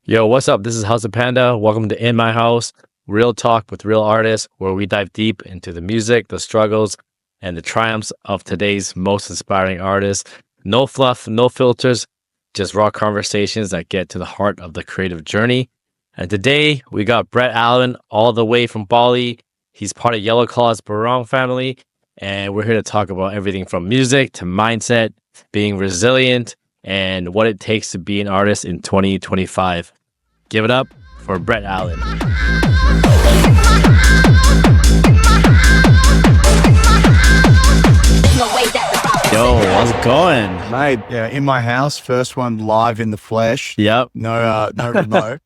Yo, what's up? This is House of Panda. Welcome to In My House, real talk with real artists, where we dive deep into the music, the struggles, and the triumphs of today's most inspiring artists. No fluff, no filters, just raw conversations that get to the heart of the creative journey. And today we got Brett Allen all the way from Bali. He's part of Yellow Claw's Barong family, and we're here to talk about everything from music to mindset, being resilient, and what it takes to be an artist in 2025. Give it up for Brett Allen. Yo, how's it going? Mate, yeah, in my house, first one live in the flesh. Yep. No remote.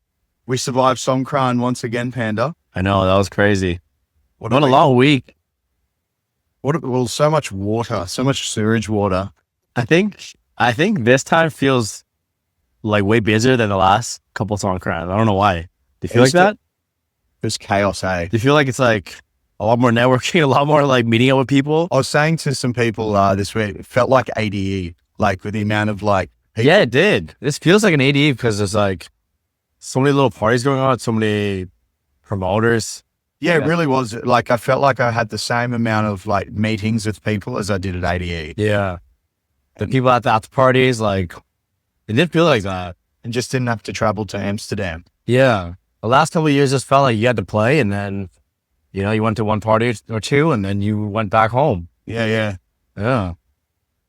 We survived Songkran once again, Panda. I know, that was crazy. What a long week. Well, so much water, so much sewage water. I think this time feels like way busier than the last couple Songkran. I don't know why. Do you feel like that? It's chaos, eh? Do you feel like it's like a lot more networking, a lot more like meeting up with people? I was saying to some people this week, it felt like ADE, like with the amount of like people. Yeah, it did. This feels like an ADE because there's like so many little parties going on, so many promoters. Yeah, it really was. Like I felt like I had the same amount of like meetings with people as I did at ADE. Yeah. The people at the after parties, like, it didn't feel like that. And just didn't have to travel to Amsterdam. Yeah. The last couple of years just felt like you had to play and then, you know, you went to one party or two and then you went back home. Yeah. Yeah.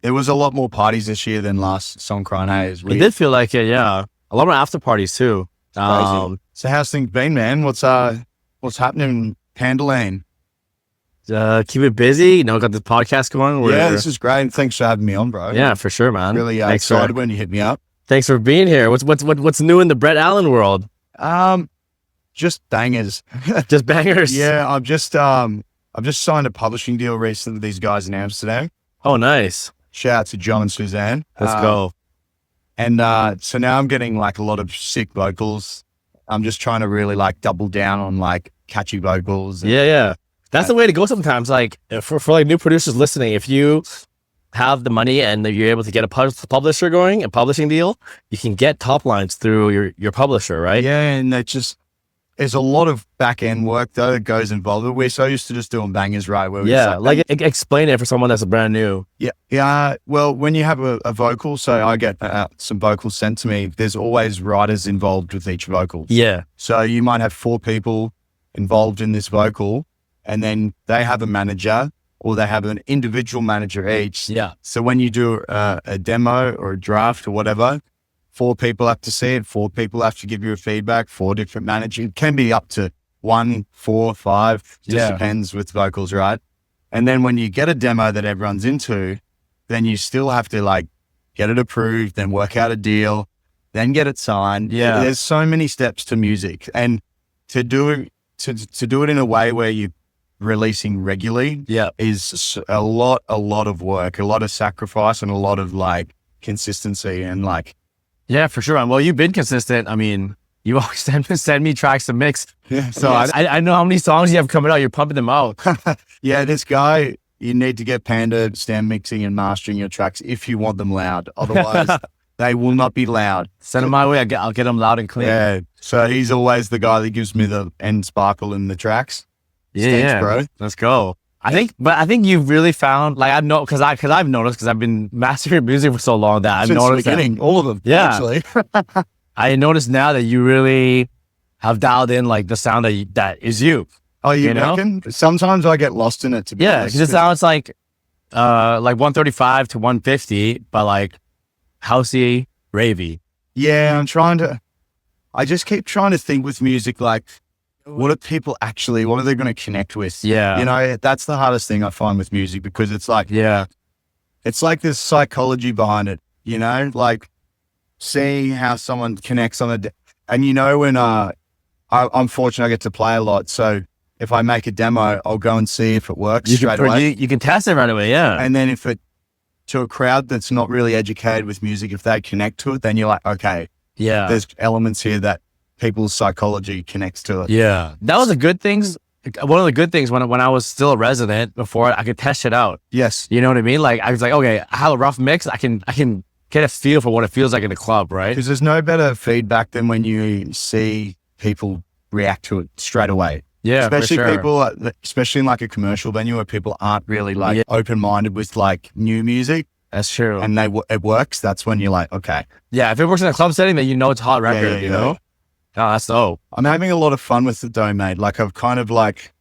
There was a lot more parties this year than last Songkran. Hey, It did feel like it, yeah. A lot more after parties too. So how's things been, man? What's happening in Pandaland? Keep it busy. You know, got this podcast going. Yeah, this is great. And thanks for having me on, bro. Yeah, for sure, man. Really excited when you hit me up. Thanks for being here. What's new in the Brett Allen world? Just bangers. Just bangers. Yeah, I've just signed a publishing deal recently with these guys in Amsterdam. Oh, nice. Shout out to John and Suzanne. Let's go. And so now I'm getting like a lot of sick vocals. I'm just trying to really like double down on like catchy vocals. Yeah. That's the way to go sometimes. Like for like new producers listening, if you have the money and you're able to get a publisher going, a publishing deal, you can get top lines through your publisher, right? Yeah, and there's a lot of back end work though that goes involved. We're so used to just doing bangers, right? Where we explain it for someone that's brand new. Yeah. Well, when you have a vocal, so I get some vocals sent to me. There's always writers involved with each vocal. Yeah. So you might have 4 people involved in this vocal, and then they have a manager or they have an individual manager each. Yeah. So when you do a demo or a draft or whatever, 4 people have to see it. 4 people have to give you a feedback. 4 different managers. It can be up to 1, 4, 5. Just depends with vocals, right? And then when you get a demo that everyone's into, then you still have to like get it approved, then work out a deal, then get it signed. Yeah. There's so many steps to music, and to do it in a way where you releasing regularly is a lot of work, a lot of sacrifice, and a lot of like consistency and like. Yeah, for sure. Well, you've been consistent. I mean, you always send me tracks to mix. Yeah. So I know how many songs you have coming out. You're pumping them out. Yeah, this guy, you need to get Panda to stand mixing and mastering your tracks if you want them loud. Otherwise, they will not be loud. Send them my way. I'll get them loud and clean. Yeah. So he's always the guy that gives me the end sparkle in the tracks. Yeah, bro. Let's go. I think you've really found, like, I know, because I've noticed, because I've been mastering music for so long that I've noticed all of them. Yeah. Actually. I noticed now that you really have dialed in like the sound that is you. Oh, you reckon? Sometimes I get lost in it, to be honest. Because it sounds like 135 to 150, but like housey, ravey. Yeah, I just keep trying to think with music, like, what are people actually, what are they going to connect with? Yeah. You know, that's the hardest thing I find with music, because it's like, it's like this psychology behind it, you know, like seeing how someone connects on and you know, when I'm fortunate I get to play a lot. So if I make a demo, I'll go and see if it works straight away. You can test it right away. Yeah. And then if to a crowd that's not really educated with music, if they connect to it, then you're like, okay, there's elements here that people's psychology connects to it. Yeah. That was a good thing. One of the good things when I was still a resident before, I could test it out. Yes. You know what I mean? Like, I was like, okay, I have a rough mix. I can get a feel for what it feels like in the club, right? Because there's no better feedback than when you see people react to it straight away. Yeah, especially for sure. people, especially in like a commercial venue where people aren't really like open-minded with like new music. That's true. And it works. That's when you're like, okay. Yeah, if it works in a club setting, then you know it's a hot record, you know? Oh, that's dope. I'm having a lot of fun with it though, mate. Like I've kind of like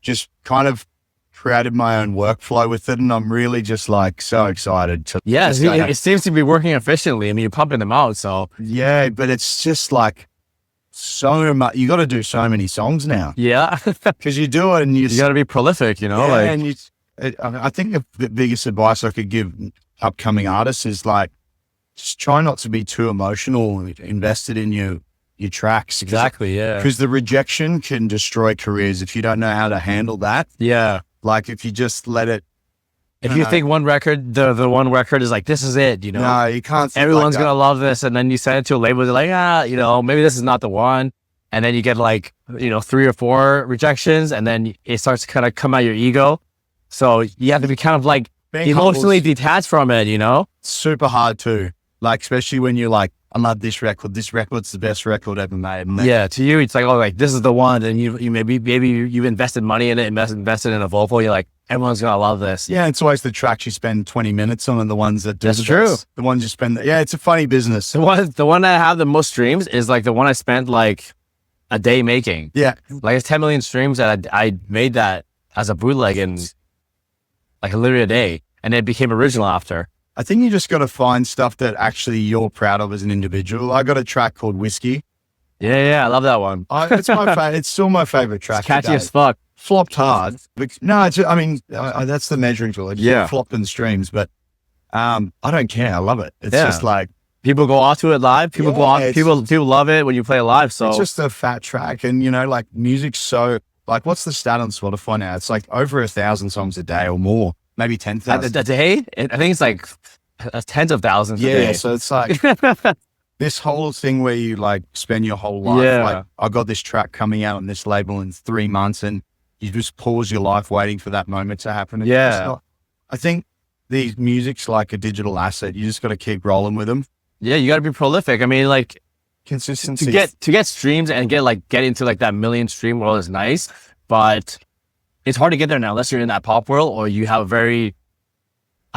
just kind of created my own workflow with it, and I'm really just like so excited to. Yeah, it seems to be working efficiently. I mean, you're pumping them out, so. Yeah, but it's just like so much. You got to do so many songs now. Yeah. Because you do it and you got to be prolific, you know? Yeah, and I think the biggest advice I could give upcoming artists is like, just try not to be too emotional invested in your tracks. Exactly, yeah. Because the rejection can destroy careers if you don't know how to handle that. Yeah. Like if you just let it. If you think one record, the one record is like, this is it, you know? No, you can't. Everyone's going to love this. And then you send it to a label, they're like, you know, maybe this is not the one. And then you get like, you know, 3 or 4 rejections, and then it starts to kind of come out your ego. So you have to be kind of like emotionally detached from it, you know? Super hard too. Like, especially when you're like, I love this record. This record's the best record ever made. Yeah, to you, it's like, oh, like this is the one. And you maybe you've invested money in it, invested in a Volvo. You're like, everyone's going to love this. Yeah, it's always the tracks you spend 20 minutes on and the ones that do. That's true. The ones you spend. Yeah, it's a funny business. The one that I have the most streams is like the one I spent like a day making. Yeah. Like it's 10 million streams, and I made that as a bootleg in like literally a day, and it became original after. I think you just got to find stuff that actually you're proud of as an individual. I got a track called Whiskey. Yeah, I love that one. It's my favorite. It's still my favorite track. It's catchy as fuck. Flopped hard. No, I mean, that's the measuring tool. It flopped in streams, but I don't care. I love it. It's just like people go off to it live. People go off. People love it when you play it live. So it's just a fat track, and you know, like music's so like. What's the stat on Spotify now? It's like over 1,000 songs a day or more. Maybe 10,000 a day. I think it's like tens of thousands. Yeah, a day. So it's like this whole thing where you like spend your whole life. Yeah. Like, I got this track coming out on this label in 3 months, and you just pause your life waiting for that moment to happen. I think these music's like a digital asset. You just got to keep rolling with them. Yeah, you got to be prolific. I mean, like consistency to get streams and get into like that million stream world is nice, but it's hard to get there now unless you're in that pop world or you have a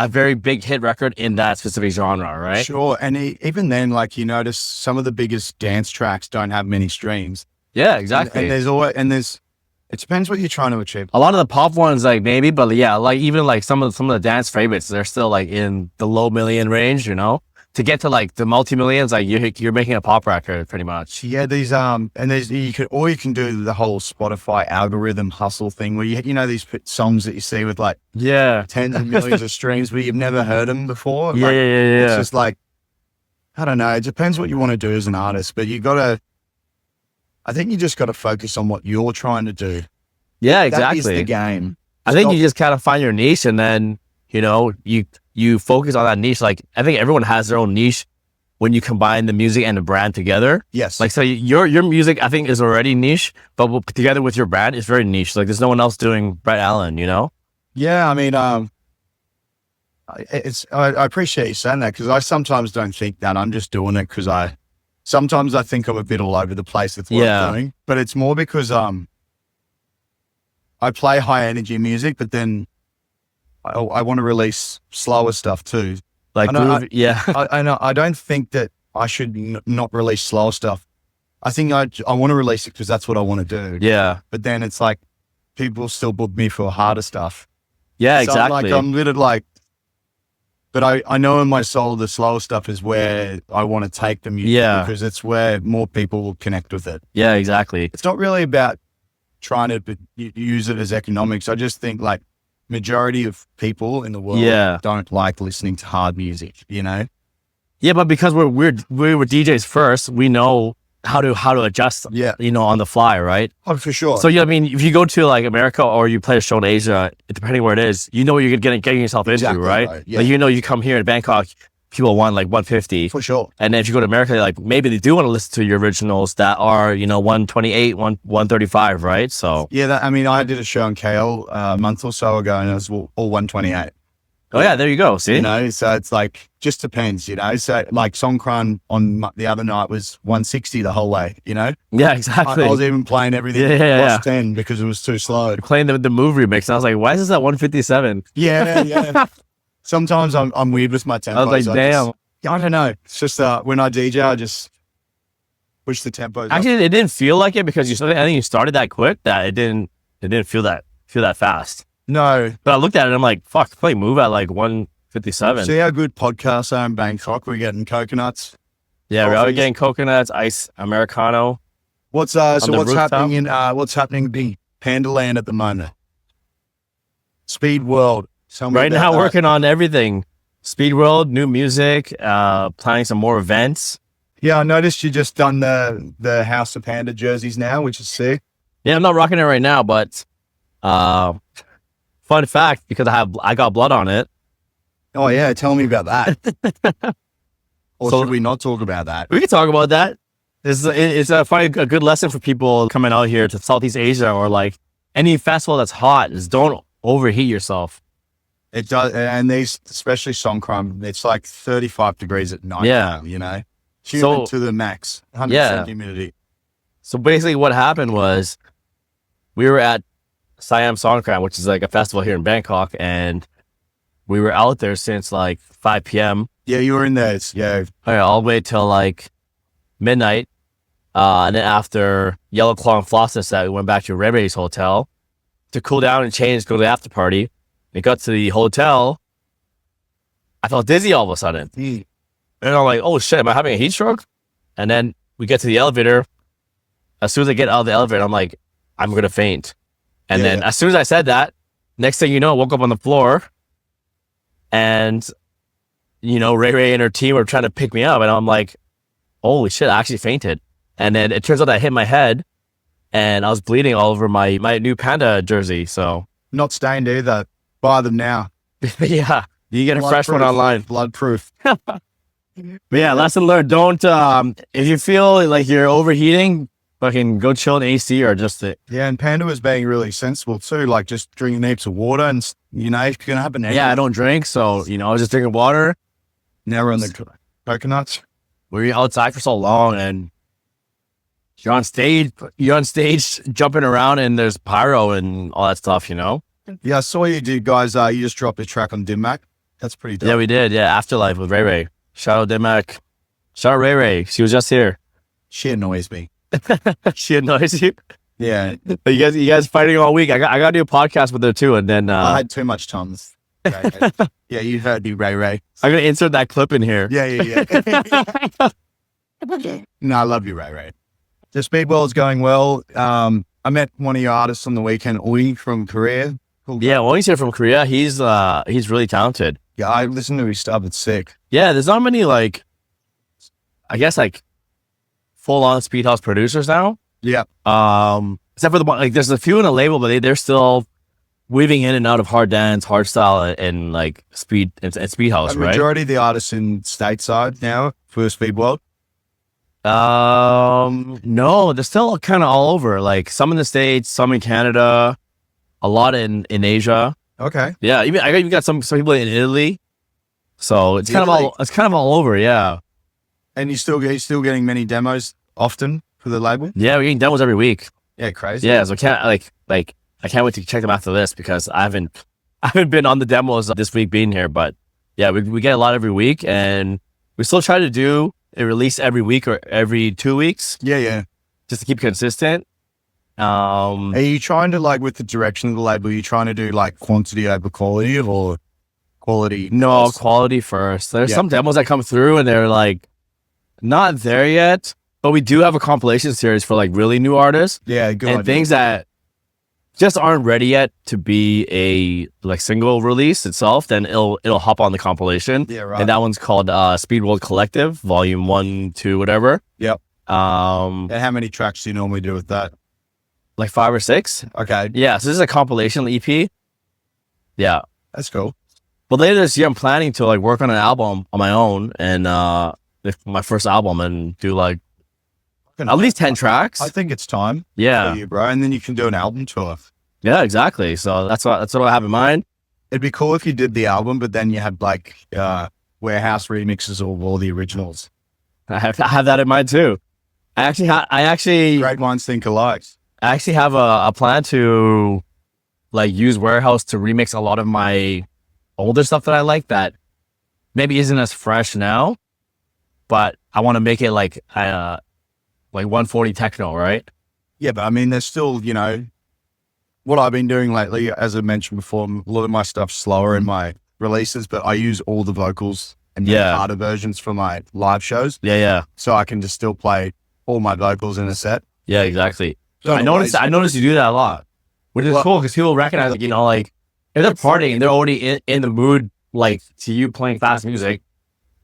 very big hit record in that specific genre, right? Sure. And even then, like you notice some of the biggest dance tracks don't have many streams. Yeah, exactly. And it depends what you're trying to achieve. A lot of the pop ones, like maybe, but yeah, like even like some of the dance favorites, they're still like in the low million range, you know? To get to like the multi-millions, like you're making a pop record pretty much. Yeah, you can do the whole Spotify algorithm hustle thing where you know these songs that you see with like tens of millions of streams, but you've never heard them before. Yeah. It's just like, I don't know. It depends what you want to do as an artist, but I think you just got to focus on what you're trying to do. Yeah, exactly. That is the game. I think you just kind of find your niche, and then you know you focus on that niche. Like I think everyone has their own niche when you combine the music and the brand together. Yes. Like so your music I think is already niche, but together with your brand it's very niche. Like there's no one else doing Brett Allen, you know? Yeah, I mean, I appreciate you saying that because I sometimes don't think that. I'm just doing it because sometimes I think I'm a bit all over the place with what I'm doing, but it's more because I play high energy music, but then I want to release slower stuff too. Like, I know. I don't think that I should not release slower stuff. I think I want to release it because that's what I want to do. Yeah. But then it's like people still book me for harder stuff. Yeah, so exactly. I'm literally like, but I know in my soul the slower stuff is where I want to take the music because it's where more people will connect with it. Yeah, exactly. It's not really about trying to use it as economics. I just think like majority of people in the world don't like listening to hard music, you know? Yeah, but because we were DJs first, we know how to adjust, you know, on the fly, right? Oh, for sure. So, I mean, if you go to like America or you play a show in Asia, depending where it is, you know what you're getting yourself into, right? Yeah. Like, you know, you come here in Bangkok, people want like 150. For sure. And then if you go to America, like maybe they do want to listen to your originals that are, you know, 128, 135, right? So. Yeah, I mean, I did a show in KL a month or so ago and it was all 128. Oh yeah, there you go. See, You know, so it's like, just depends, you know. So like Songkran on the other night was 160 the whole way, you know. yeah, exactly. I was even playing everything plus 10 because it was too slow. Playing the move remix. I was like, why is this at 157? Yeah. Sometimes I'm weird with my tempos. I was like, damn. I don't know. It's just when I DJ, I just push the tempos. Actually, it didn't feel like it because I think you started that quick that it didn't feel that fast. No. But I looked at it and I'm like, fuck, play move at like 157. See how good podcasts are in Bangkok? We're getting coconuts. Yeah, we're already getting coconuts, ice Americano. What's happening in big Panda Land at the moment? Speed World. Right now, working on everything. Speed World, new music, planning some more events. Yeah, I noticed you just done the House of Panda jerseys now, which is sick. Yeah, I'm not rocking it right now, but fun fact, because I got blood on it. Oh yeah, tell me about that. Or should we not talk about that? We can talk about that. It's a good lesson for people coming out here to Southeast Asia or like any festival that's hot. Is don't overheat yourself. It does, and these, especially Songkran, it's like 35 degrees at night. Yeah, you know, humid to the max, 100% humidity. So basically, what happened was we were at Siam Songkran, which is like a festival here in Bangkok, and we were out there since like 5 p.m. Yeah, you were in there. Yeah, all the way till like midnight. And then after Yellow Claw and Flossus, we went back to Ray Ray's hotel to cool down and change, go to the after party. We got to the hotel. I felt dizzy all of a sudden. And I'm like, oh shit, am I having a heat stroke? And then we get to the elevator. As soon as I get out of the elevator, I'm like, I'm going to faint. And then as soon as I said that, next thing you know, I woke up on the floor and, you know, Ray Ray and her team were trying to pick me up. And I'm like, holy shit, I actually fainted. And then it turns out I hit my head and I was bleeding all over my new Panda jersey. So not stained either. Buy them now. Yeah. You get a fresh one online. Blood proof. But yeah, lesson learned. Don't, if you feel like you're overheating, fucking go chill in AC or just Yeah, and Panda was being really sensible too, like just drinking heaps of water and, you know, if you're going to have an egg. Yeah, I don't drink. So, you know, I was just drinking water. Now we're on the coconuts. We were outside for so long and you're on stage jumping around and there's pyro and all that stuff, you know? Yeah, I saw you do, guys. You just dropped a track on Dimac. That's pretty dope. Yeah, we did. Yeah, Afterlife with Ray Ray. Shout out Dimac. Shout out Ray Ray. She was just here. She annoys me. She annoys you? Yeah. You guys fighting all week. I got to do a podcast with her too. And then I had too much tums. Yeah, you heard me, Ray Ray. I'm going to insert that clip in here. Yeah. No, I love you, Ray Ray. The Speed World's going well. I met one of your artists on the weekend, Oi from Korea. Cool. Yeah, Oi's here from Korea. He's really talented. Yeah, I listened to his stuff. It's sick. Yeah, there's not many like, I guess like full-on speed house producers now. Yeah. Except for there's a few in the label, but they're still weaving in and out of hard dance, hard style, and like speed and speed house. Right. Majority of the artists in stateside now for Speed World. No, they're still kind of all over. Like some in the States, some in Canada, a lot in Asia. Okay. Yeah, even got some people in Italy. So it's kind of all over. Yeah. And you're still getting many demos often for the label? Yeah, we're getting demos every week. Yeah, crazy. Yeah, so I can't I can't wait to check them after this because I haven't been on the demos this week being here, but yeah, we get a lot every week and we still try to do a release every week or every 2 weeks. Yeah. Just to keep consistent. Are you trying to, like, with the direction of the label, are you trying to do like quantity over quality or quality? No, quality first. There's some demos that come through and they're like not there yet, but we do have a compilation series for like really new artists. Yeah, good. And things that just aren't ready yet to be a like single release itself, then it'll hop on the compilation. Yeah, right. And that one's called Speed World Collective, Volume 1, 2, whatever. Yep. And how many tracks do you normally do with that? Like 5 or 6. Okay. Yeah, so this is a compilation EP. Yeah. That's cool. But later this year, I'm planning to like work on an album on my own and my first album and do like at least 10 tracks. I think it's time. Yeah. For you, bro. And then you can do an album tour. Yeah, exactly. So that's what I have in mind. It'd be cool if you did the album, but then you had like warehouse remixes of all the originals. I have that in mind too. I actually Great minds think alike. I actually have a plan to like use Warehouse to remix a lot of my older stuff that I like that maybe isn't as fresh now, but I want to make it like 140 techno, right? Yeah, but I mean, there's still, you know, what I've been doing lately, as I mentioned before, a lot of my stuff's slower in my releases, but I use all the vocals and make harder versions for my live shows. Yeah. So I can just still play all my vocals in a set. Yeah, exactly. I noticed you do that a lot, which is cool because people recognize, like, you know, like if they're partying and they're already in the mood, like to you playing fast music,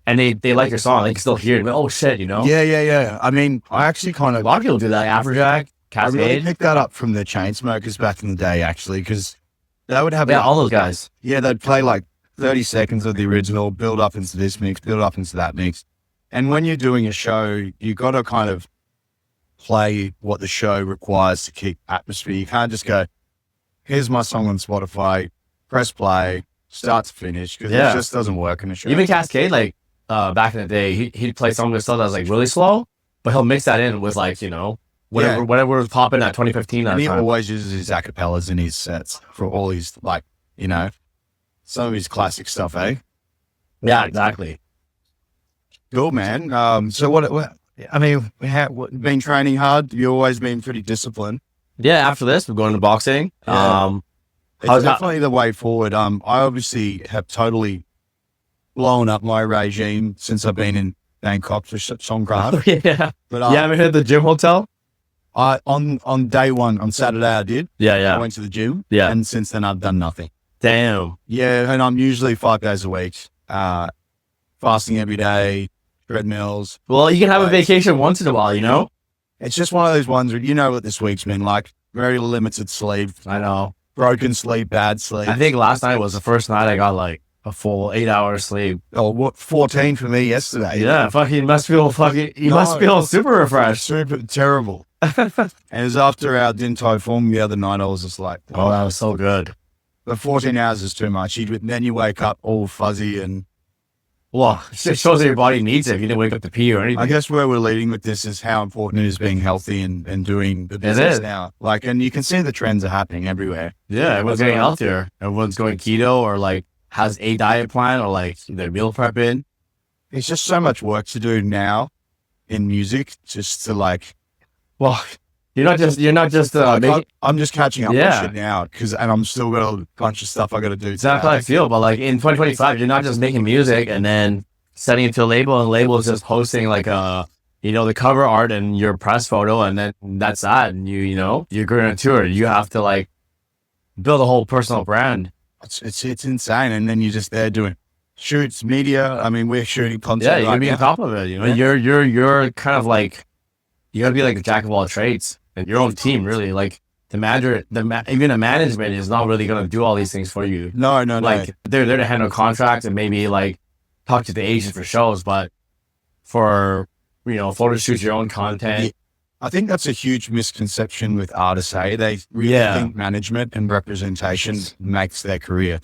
and they like your song, they can still hear it. Like, oh shit, you know? Yeah. I mean, I actually kind of a lot of people do that. Afrojack, Cascade. I really picked that up from the Chainsmokers back in the day, actually, because they would have all those guys. Yeah, they'd play like 30 seconds of the original, build up into this mix, build up into that mix. And when you're doing a show, you got to kind of play what the show requires to keep atmosphere. You can't just go, here's my song on Spotify, press play, start to finish, because it just doesn't work in a show. Even Cascade, like back in the day, he'd play some of his stuff that was like really slow, but he'll mix that in with like, you know, whatever was popping at 2015. And he always uses his acapellas in his sets for all his, like, you know, some of his classic stuff, eh? Yeah, exactly. Cool, man. So what I mean, been training hard? You've always been pretty disciplined. Yeah, after this, we're going to boxing. Yeah. It's definitely the way forward. I obviously have totally blown up my regime since I've been in Bangkok for Songkran. Yeah. But you haven't hit the gym hotel? On day one, on Saturday, I did. Yeah. I went to the gym. Yeah. And since then, I've done nothing. Damn. Yeah, and I'm usually 5 days a week, fasting every day, treadmills. Well, you can have a vacation once in a while, you know? It's just one of those ones where, you know what this week's been like. Very limited sleep. I know. Broken sleep, bad sleep. I think last night was the first night I got like a full 8 hours sleep. Oh, what, 14 for me yesterday. Yeah, you must feel super refreshed. Super terrible. And it was after our Din Tai Fung the other night, I was just like, oh, that was so good. But 14 hours is too much. Then you wake up all fuzzy and... Well, it shows that your body needs it if you didn't wake up to pee or anything. I guess where we're leading with this is how important it is being healthy and doing the business now. Like, and you can see the trends are happening everywhere. Yeah, everyone's getting healthier. Everyone's going keto or like has a diet plan or like their meal prep in. It's just so much work to do now in music just to like... Well... You're not just I'm just catching up on shit now and I'm still got a bunch of stuff I got to do. Exactly how I feel, but like in 2025, you're not just making music and then sending it to a label, and the label is just posting like the cover art and your press photo, and then that's that. And you're going on tour. You have to like build a whole personal brand. It's insane, and then you're just there doing shoots, media. I mean, we're shooting content. Yeah, you're gonna be on top of it. You know, you're kind of like you gotta be like the jack of all trades. And your own team, really, like the manager, even a management is not really going to do all these things for you. No. Like they're there to handle contracts and maybe like talk to the agents for shows, but for photo shoots, your own content. Yeah. I think that's a huge misconception with artists. They really think management and representation makes their career.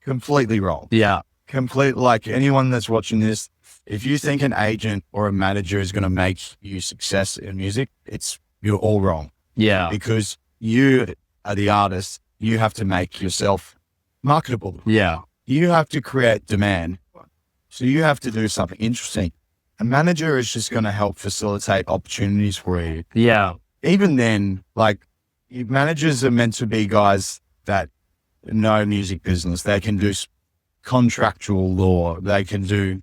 Completely wrong. Yeah, like anyone that's watching this, if you think an agent or a manager is going to make you success in music, you're all wrong. Yeah. Because you are the artist. You have to make yourself marketable. Yeah. You have to create demand. So you have to do something interesting. A manager is just going to help facilitate opportunities for you. Yeah. Even then, like, managers are meant to be guys that know music business. They can do contractual law. They can do,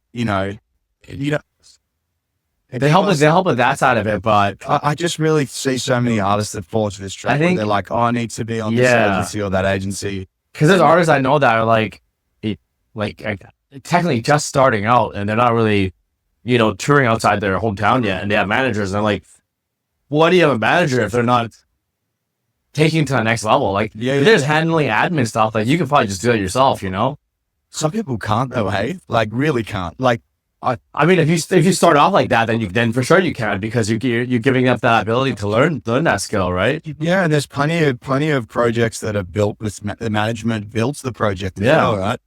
They help with that side of it, but I just really see so many artists that fall to this trap. I think they're like, I need to be on this agency or that agency. Because there's artists I know that are like technically just starting out, and they're not really, touring outside their hometown yet, and they have managers. And they're like, why do you have a manager if they're not taking to the next level? Like, if there's handling admin stuff, like you can probably just do it yourself. Some people can't though, hey? Like, really can't. Like, I mean, if you start off like that, then for sure you can, because you're giving up that ability to learn that skill, right? Yeah, and there's plenty of projects that are built with the management builds the project as well, right?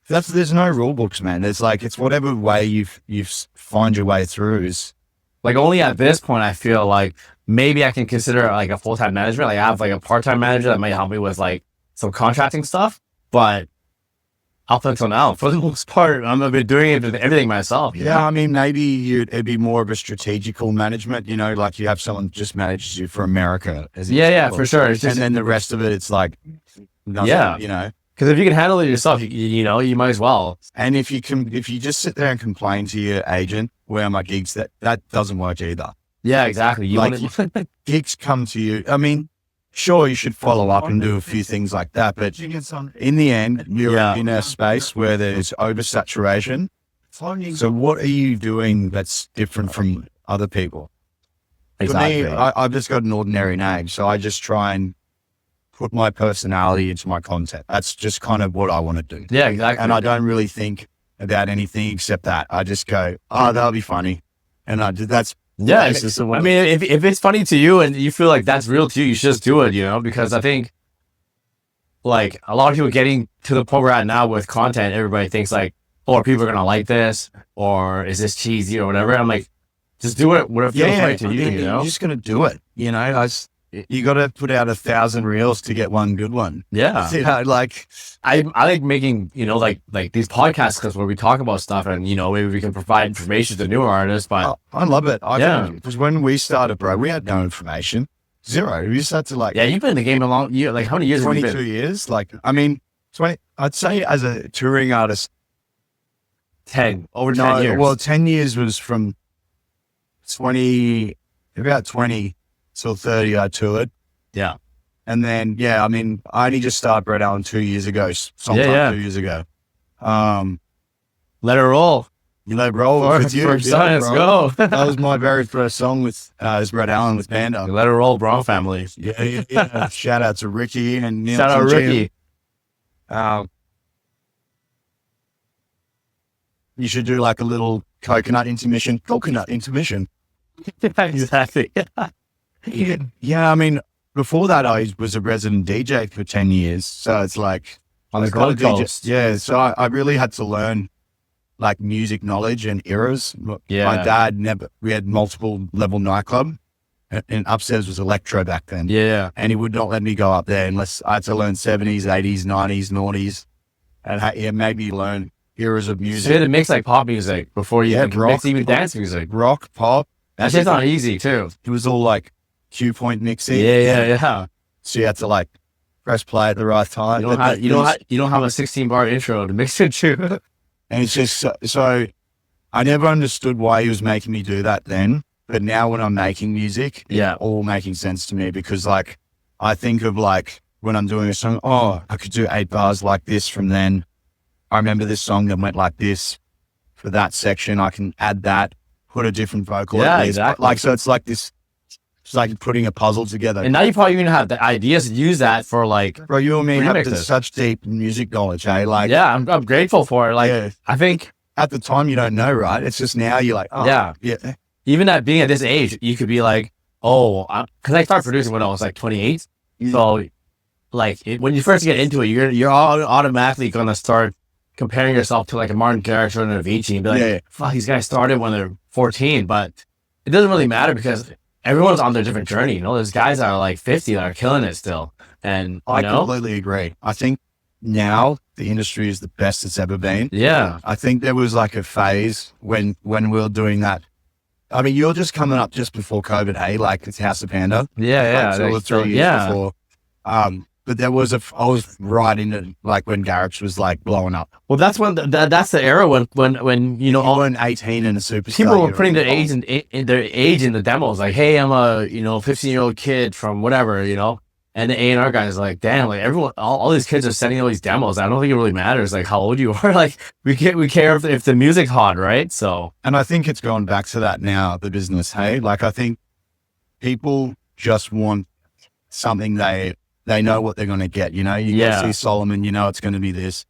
There's no rule books, man. There's like, it's whatever way you find your way through is. Like, only at this point, I feel like maybe I can consider like a full-time management. Like, I have like a part-time manager that might help me with like some contracting stuff, but up until now, for the most part, I've been doing everything myself. Yeah, I mean, maybe it'd be more of a strategical management, you know, like you have someone just manages you for America. Yeah, for sure. And then the rest of it, it's like, nothing, you know. Because if you can handle it yourself, you know, you might as well. And if you just sit there and complain to your agent, where are my gigs, that doesn't work either. Yeah, exactly. Gigs come to you. I mean, sure, you should follow up and do a few things like that, but in the end, you're in a space where there's oversaturation. So what are you doing that's different from other people? Exactly. For me, I've just got an ordinary name, so I just try and put my personality into my content. That's just kind of what I want to do. Yeah, exactly. And I don't really think about anything except that. I just go, oh, that'll be funny. And that's, yeah. I mean, if it's funny to you and you feel like that's real to you, you should just do it, you know, because I think like a lot of people getting to the point we're at now with content, everybody thinks like, oh, are people going to like this? Or is this cheesy or whatever? I'm like, just do it. Whatever feels right to you, you know? You're just going to do it. You know, you got to put out 1,000 reels to get one good one. Yeah. You know, like I like making, you know, like these podcasts, because where we talk about stuff and, you know, maybe we can provide information to newer artists, but I love it. Because when we started, bro, we had no information. Zero. We just had to like, you've been in the game a long year. Like, how many years? 22 years. Like, I mean, 20, I'd say as a touring artist, 10 years. Well, 10 years was from about 20 till 30, I toured. Yeah. And then, I mean, I only just started Brett Allen 2 years ago, sometime 2 years ago. Let it roll. You let it roll with you. Let's go. That was my very first song with Brett Allen with Panda. Let it roll, Brown family. Yeah. Shout out to Ricky and Neil. Shout out Ricky. You should do like a little coconut intermission. Exactly. Yeah, I mean, before that, I was a resident DJ for 10 years. So it's like, on the Gold Coast. Yeah, so I really had to learn like music knowledge and eras. Yeah. My dad we had multiple level nightclub, and upstairs was electro back then. Yeah. And he would not let me go up there unless I had to learn 70s, 80s, 90s, noughties, and maybe learn eras of music. So you had to mix like pop music before you could mix even dance music. Rock, pop. That shit's not easy too. It was all like cue point mixing. Yeah. So you had to like press play at the right time. You don't have a 16-bar intro to mix it to. And it's just so I never understood why he was making me do that then. But now when I'm making music, it's all making sense to me, because like I think of like when I'm doing a song, I could do 8 bars like this from then. I remember this song that went like this for that section. I can add that, put a different vocal. Yeah, exactly. Like, so it's like this. It's like putting a puzzle together. And now you probably even have the ideas to use that for like, bro, you and me have such deep music knowledge, eh? Like, yeah, I'm grateful for it. Like, I think at the time you don't know, right? It's just now you're like, yeah. Even at being at this age, you could be like, because I started producing when I was like 28. So like when you first get into it, you're automatically going to start comparing yourself to like a Martin Garrix or an Avicii and be like, fuck, these guys started when they're 14, but it doesn't really matter because everyone's on their different journey. You know, there's guys that are like 50 that are killing it still. And I completely agree. I think now the industry is the best it's ever been. Yeah. I think there was like a phase when we were doing that. I mean, you're just coming up just before COVID, hey? Like it's House of Panda. Yeah. Like 2 or 3 years before. But there was I was right in it, like when Garrix was like blowing up. Well, that's when that's the era when you know, all in 18 and a superstar. People were putting their age in the demos. Like, hey, I'm a 15-year-old kid from whatever, you know. And the A&R guy is like, damn, like everyone, all these kids are sending all these demos. I don't think it really matters like how old you are. Like we care if the music's hot, right? So, and I think it's gone back to that now, the business. Hey, like I think people just want something they know what they're going to get, you know? You go see Solomon, you know it's going to be this.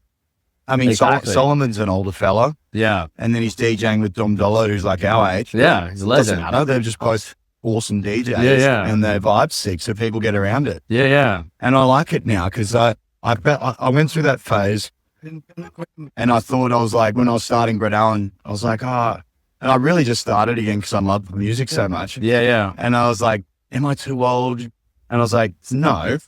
I mean, exactly. Solomon's an older fella, Yeah. And then he's DJing with Dom Dollar, who's like our age. Yeah. He's a Doesn't legend. matter. They're just both awesome DJs. Yeah. And their vibe's sick, so people get around it. Yeah. And I like it now because I went through that phase, and I thought, I was like, when I was starting Brett Allen, I was like, and I really just started again because I love the music so much. Yeah. And I was like, am I too old? And I was like, no,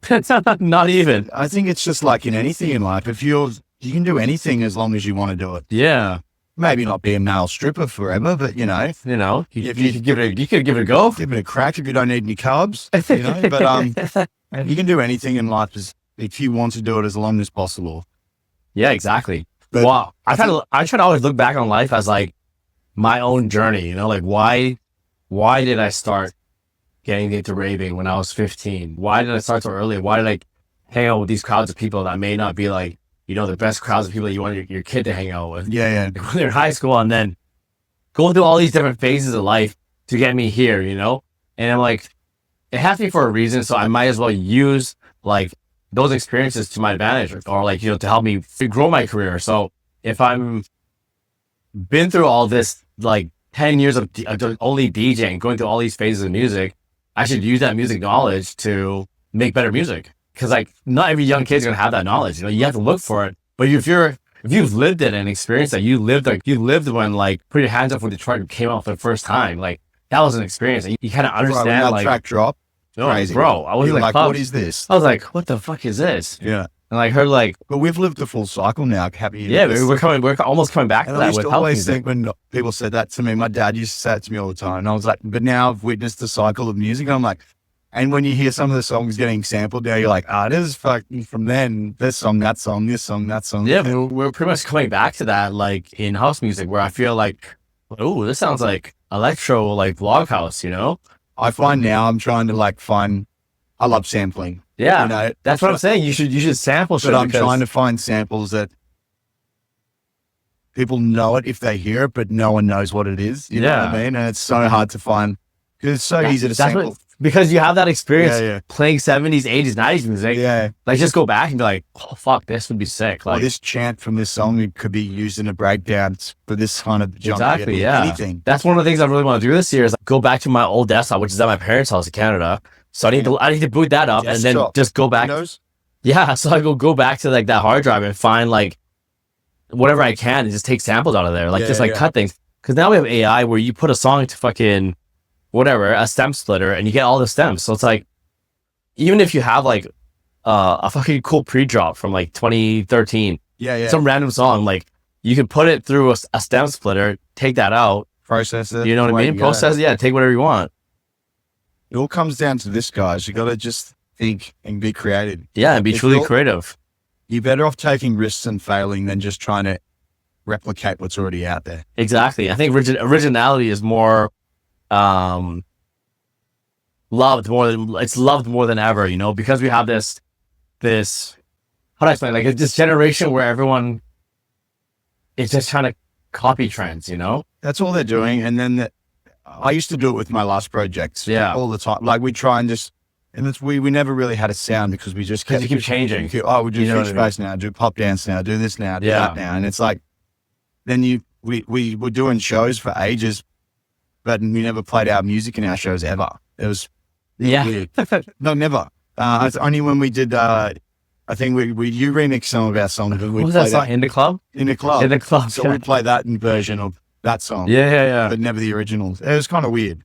it's not even. I think it's just like in anything in life. If you can do anything as long as you want to do it. Yeah. Maybe not be a male stripper forever, but you could give it a go. Give it a crack if you don't need any carbs, But you can do anything in life if you want to do it as long as possible. Yeah, exactly. But wow. I try to always look back on life as like my own journey, like why did I start getting into raving when I was 15? Why did I start so early? Why did I hang out with these crowds of people that may not be like, the best crowds of people that you want your kid to hang out with? Yeah. When they're in high school, and then going through all these different phases of life to get me here, And I'm like, it has to be for a reason, so I might as well use like those experiences to my advantage, or like, to help me grow my career. So if I'm been through all this, like 10 years of only DJing, going through all these phases of music, I should use that music knowledge to make better music. Cause like not every young kid's gonna have that knowledge. You have to look for it. But if you've lived it and experienced that, you lived when like Put Your Hands Up when Detroit came out for the first time. Like that was an experience. You kind of understand when that like track drop. Crazy. Bro. I was like, what is this? I was like, what the fuck is this? Yeah. And I heard like, but we've lived the full cycle now. Happy. Yeah, we're almost coming back to that. I used to always think when people said that to me, my dad used to say it to me all the time, and I was like, but now I've witnessed the cycle of music. And I'm like, and when you hear some of the songs getting sampled now, you're like, this is fucking from then. This song, that song, this song, that song. Yeah, we're pretty much coming back to that, like in house music, where I feel like, oh, this sounds like electro, like Vlog House. I find now I'm trying to I love sampling. Yeah, that's what I'm saying. You should sample shit. But I'm trying to find samples that people know it if they hear it, but no one knows what it is. You know what I mean? And it's so hard to find because it's so easy to sample. Because you have that experience playing 70s, 80s, 90s music. Yeah. Like just go back and be like, oh fuck, this would be sick. Like this chant from this song could be used in a breakdown for this kind of jump. Exactly, yeah. Anything. That's one of the things I really want to do this year is go back to my old desktop, which is at my parents' house in Canada. So I need to boot that up and then just go back. Windows? Yeah, so I go back to like that hard drive and find like whatever I can and just take samples out of there, cut things. Because now we have AI where you put a song to fucking whatever, a stem splitter, and you get all the stems. So it's like, even if you have like a fucking cool pre-drop from like 2013, some random song, like you can put it through a stem splitter, take that out, process it. You know what I mean? Process it, take whatever you want. It all comes down to this, guys. You got to just think and be creative. Yeah, and be truly creative. You're better off taking risks and failing than just trying to replicate what's already out there. Exactly. I think originality is more loved more than ever, because we have this how do I explain, like this generation where everyone is just trying to copy trends, That's all they're doing. And then I used to do it with my last projects all the time. Like we try and just, and we never really had a sound because we just kept changing. We do huge bass now, do pop dance now, do this now, do that now. And it's like, then we were doing shows for ages, but we never played our music in our shows ever. It was weird. No, never. It's only when we did, I think you remixed some of our songs. What was that song? In the club? In the club. In the club. So we play that version of that song. Yeah. But never the originals. It was kind of weird.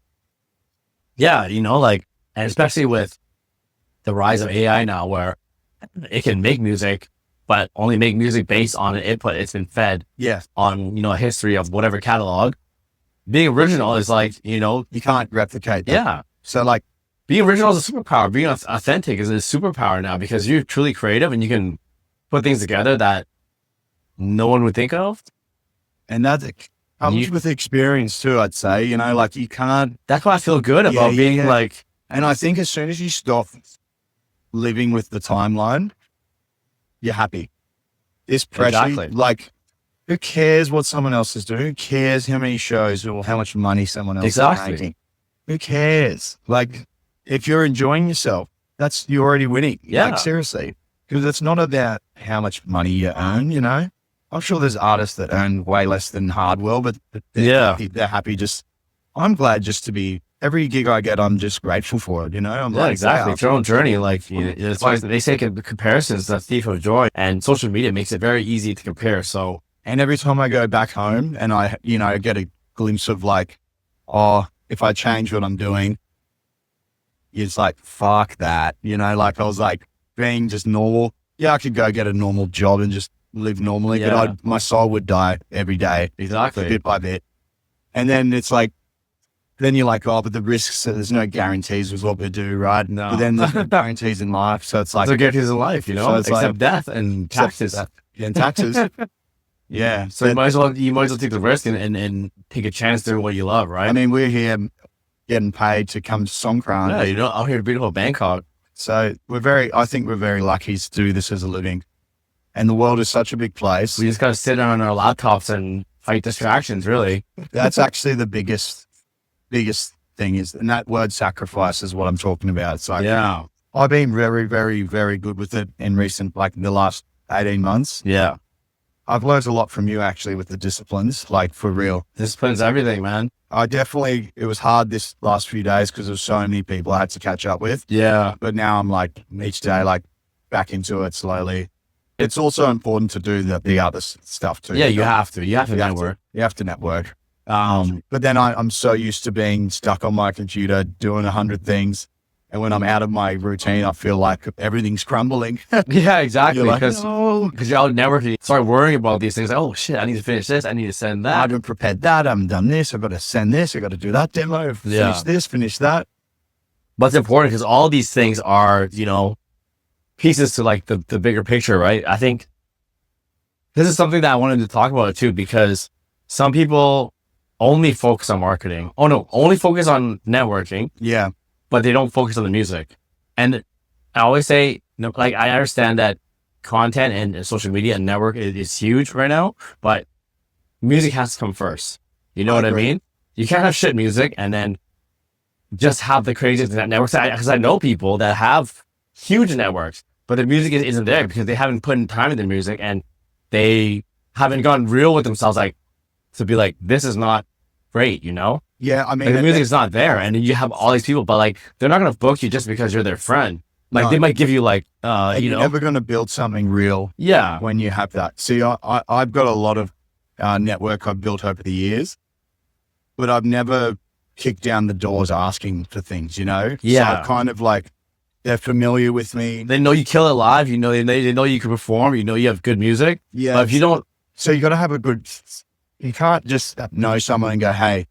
Yeah, and especially with the rise of AI now where it can make music, but only make music based on an input it's been fed on, a history of whatever catalog. Being original is like, you can't replicate that. Yeah. So like being original is a superpower. Being authentic is a superpower now because you're truly creative and you can put things together that no one would think of. And that comes with experience too, I'd say, like you can't. That's why I feel good about being like. And I think as soon as you stop living with the timeline, you're happy. This pressure, like, who cares what someone else is doing? Who cares how many shows or how much money someone else is making? Who cares? Like, if you're enjoying yourself, you're already winning. Yeah. Like, seriously. Because it's not about how much money you earn, I'm sure there's artists that earn way less than Hardwell, but they're happy just, I'm glad just to be, every gig I get, I'm just grateful for it, you know? I'm like, exactly. wow. It's your own journey. Like, it's why they say comparisons, the thief of joy, and social media makes it very easy to compare. So, and every time I go back home and I, get a glimpse of like, oh, if I change what I'm doing, it's like, fuck that, like I was like being just normal. Yeah, I could go get a normal job and just live normally, but my soul would die every day. Exactly. Bit by bit. And then it's like, then you're like, oh, but the risks, there's no guarantees with what we do, right? No. But then there's no guarantees in life. So it's like, there's no guarantees in life, So it's except like, death and taxes. And taxes. Yeah. So you might as well take the risk and take a chance doing what you love, right? I mean, we're here getting paid to come to Songkran. Yeah, out here in beautiful Bangkok. So I think we're very lucky to do this as a living. And the world is such a big place. We just got to sit on our laptops and fight distractions, really. That's actually the biggest thing is, and that word sacrifice is what I'm talking about. It's like, I've been very, very, very good with it in the last 18 months. Yeah. I've learned a lot from you actually with the disciplines, like for real. Discipline's everything, man. It was hard this last few days because there's so many people I had to catch up with. Yeah. But now I'm like each day, like back into it slowly. It's also important to do the other stuff too. Yeah, you have to network. You have to network. But then I'm so used to being stuck on my computer doing 100 things. And when I'm out of my routine, I feel like everything's crumbling. Yeah, exactly. Because no. you're out networking, start worrying about these things. Like, oh shit, I need to finish this. I need to send that. I haven't prepared that. I haven't done this. I've got to send this. I've got to do that demo. Finish this, finish that. But it's important because all these things are, pieces to like the bigger picture, right? I think this is something that I wanted to talk about too, because some people only focus on marketing. Oh no, only focus on networking. Yeah. But they don't focus on the music. And I always say, like, I understand that content and social media and network is huge right now, but music has to come first. You know what I mean? You can't have shit music and then just have the craziest networks. Because I know people that have huge networks, but the music isn't there because they haven't put in time in the music and they haven't gotten real with themselves, like, to be like, this is not great, Yeah, I mean, like the music is not there, and you have all these people, but like they're not gonna book you just because you're their friend. Like they might give you like, you're never gonna build something real. Yeah, when you have that. See, I've got a lot of network I've built over the years, but I've never kicked down the doors asking for things. Yeah, so I kind of like they're familiar with me. They know you kill it live. They know you can perform. You have good music. Yeah, but if you don't, so you got to have a good. You can't just know someone and go, hey,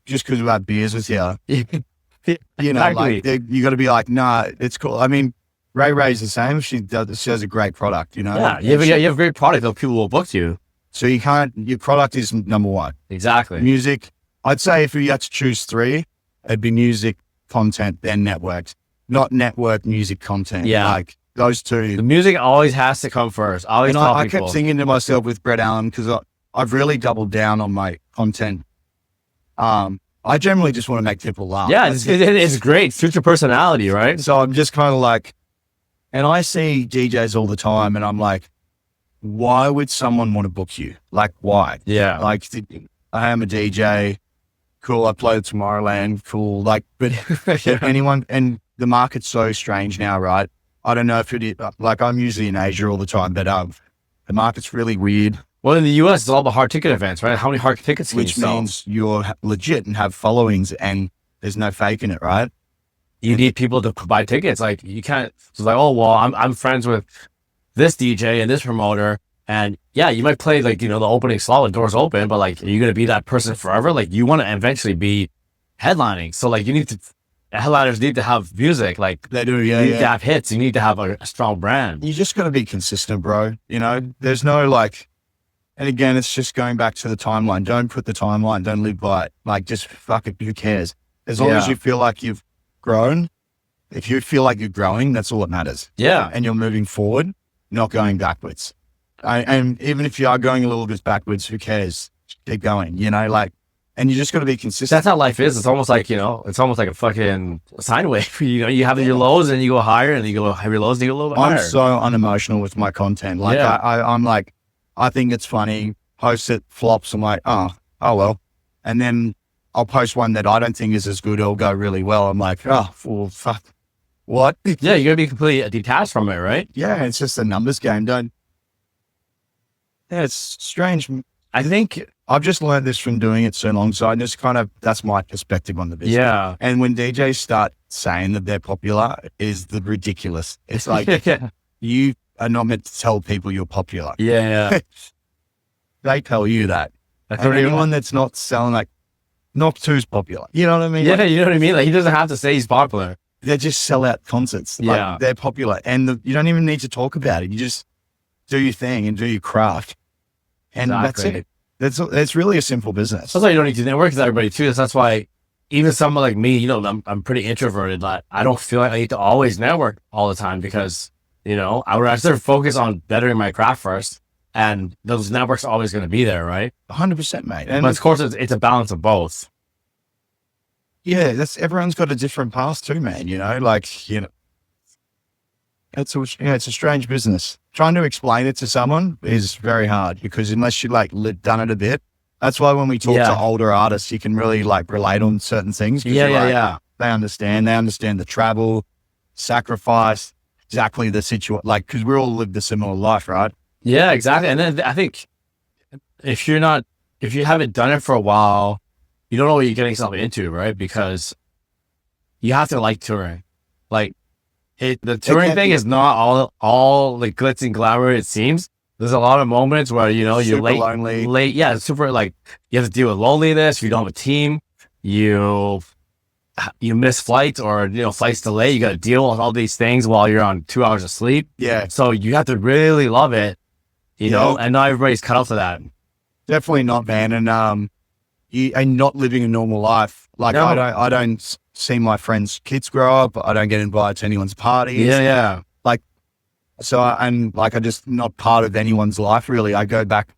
just because we had beers with you, exactly. Like you got to be like, nah, it's cool. I mean, Ray's the same. She has a great product, Yeah, you have a great product, though people will book you. So your product is number one. Exactly. Music, I'd say if you had to choose three, it'd be music, content, then networks, not network, music, content. Yeah. Like those two. The music always has to come first. I kept thinking to myself with Brett Allen, because I've really doubled down on my content. I generally just want to make people laugh. Yeah, it's great. Suits your personality, right? So I'm just kind of like, and I see DJs all the time and I'm like, why would someone want to book you? Like, why? Yeah. Like, I am a DJ. Cool. I play at Tomorrowland. Cool. Like, but anyone, and the market's so strange now, right? I don't know if it is, like, I'm usually in Asia all the time, but the market's really weird. Well, in the US, it's all the hard ticket events, right? How many hard tickets can Which you sell? means you're legit and have followings and there's no faking it, right? You need people to buy tickets. Like, you can't, it's like, oh, well, I'm friends with this DJ and this promoter. And yeah, you might play like, the opening slot when doors open, but like, are you going to be that person forever? Like, you want to eventually be headlining. So like, headliners need to have music. Like, they do, yeah. You need to have hits. You need to have a strong brand. You just got to be consistent, bro. There's no like, and again, it's just going back to the timeline. Don't put the timeline. Don't live by it. Like, just fuck it. Who cares? As long as you feel like you've grown, if you feel like you're growing, that's all that matters. Yeah. And you're moving forward, not going backwards. And even if you are going a little bit backwards, who cares? Keep going, and you just got to be consistent. That's how life is. It's almost like, it's almost like a fucking sine wave. You have your lows and you go higher, and you go have your lows and you go a little bit higher. I'm so unemotional with my content. Like, I'm like, I think it's funny, post it, flops. I'm like, oh well. And then I'll post one that I don't think is as good. It'll go really well. I'm like, oh, well, fuck. What? Yeah, you're gonna be completely detached from it, right? Yeah, it's just a numbers game. Yeah, it's strange. I think I've just learned this from doing it so long. So I just that's my perspective on the business. Yeah. And when DJs start saying that they're popular, is the ridiculous. It's like, you are not meant to tell people you're popular. Yeah. They tell you that. That's And what you anyone that's not selling, like, Knock 2's popular. You know what I mean? Yeah, Like, you know what I mean? Like, he doesn't have to say he's popular. they just sell out concerts. Like, Yeah. they're popular. And you don't even need to talk about it. You just do your thing and do your craft. And Exactly. that's it. It's really a simple business. That's why you don't need to network with everybody too. That's why even someone like me, you know, I'm pretty introverted. Like, I don't feel like I need to always network all the time because, you know, I would rather focus on bettering my craft first. And those networks are always going to be there, right? 100%, mate. And But of course, it's a balance of both. yeah, everyone's got a different path too, man. You know, like, you know, it's a strange business. Trying to explain it to someone is very hard because unless you like done it a bit, that's why when we talk to older artists, you can really like relate on certain things. Yeah. They understand the travel, sacrifice, exactly the situation. Like, because we all lived a similar life, right? Yeah, exactly. And then I think if you haven't done it for a while, you don't know what you're getting yourself into, right? Because you have to like touring. Like, the touring thing is not all like glitz and glamour, it seems. There's a lot of moments where, you know, you're super lonely. late. Yeah, it's super, like, you have to deal with loneliness. If you don't have a team, you miss flights or, you know, flights delay. You got to deal with all these things while you're on 2 hours of sleep. Yeah, So you have to really love it, you know, and not everybody's cut out for that. definitely not, man. And and not living a normal life. Like, No. I don't see my friends' kids grow up. I don't get invited to anyone's parties. Yeah. So, I just not part of anyone's life, really. I go back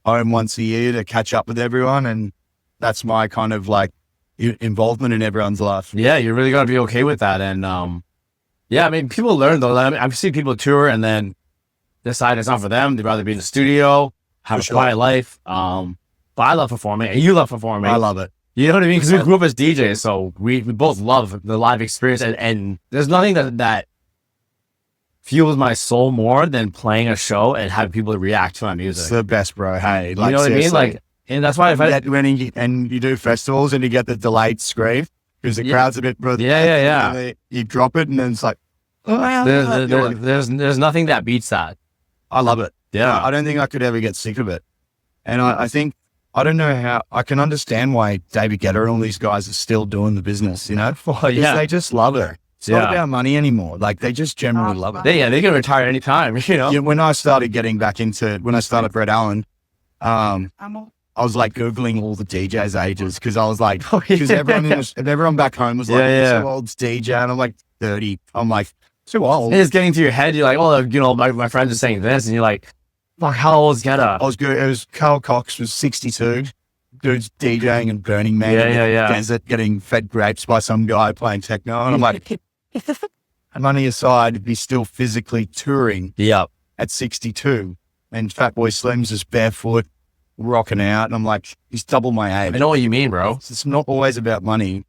home once a year to catch up with everyone. And that's my kind of like involvement in everyone's life. Yeah, you really got to be okay with that. And yeah, I mean, people learn though. I mean, I've seen people tour and then decide it's not for them. They'd rather be in the studio, have a quiet life. But I love performing and you love performing. I love it. You know what I mean? Because we grew up as DJs, so we both love the live experience. And there's nothing that fuels my soul more than playing a show and having people react to my music. It's the best, bro. Hey, You know what I mean? Like, and that's why when you do festivals and you get the delayed scream because the crowd's a bit, bro. Yeah. You drop it and then it's like, there's nothing that beats that. I love it. Yeah. I don't think I could ever get sick of it. And I think, I don't know how, I can understand why David Guetta and all these guys are still doing the business, you know? Because they just love it. It's not about money anymore. Like, they just generally love it. They can retire anytime, you know? Yeah, when I started Brett Allen, I was like Googling all the DJs' ages because I was like, because everyone back home was like, so old's DJ, and I'm like 30. I'm like, too old. It's getting to your head. You're like, oh, you know, my friends are saying this, and you're like, fuck, how old is Guetta? I was good. It was Carl Cox was 62. Dude's DJing and Burning Man in the desert, getting fed grapes by some guy playing techno, and I'm like, money aside, he's still physically touring. Yep. At 62, and Fatboy Slim's just barefoot, rocking out, and I'm like, he's double my age. I know what you mean, bro. It's not always about money.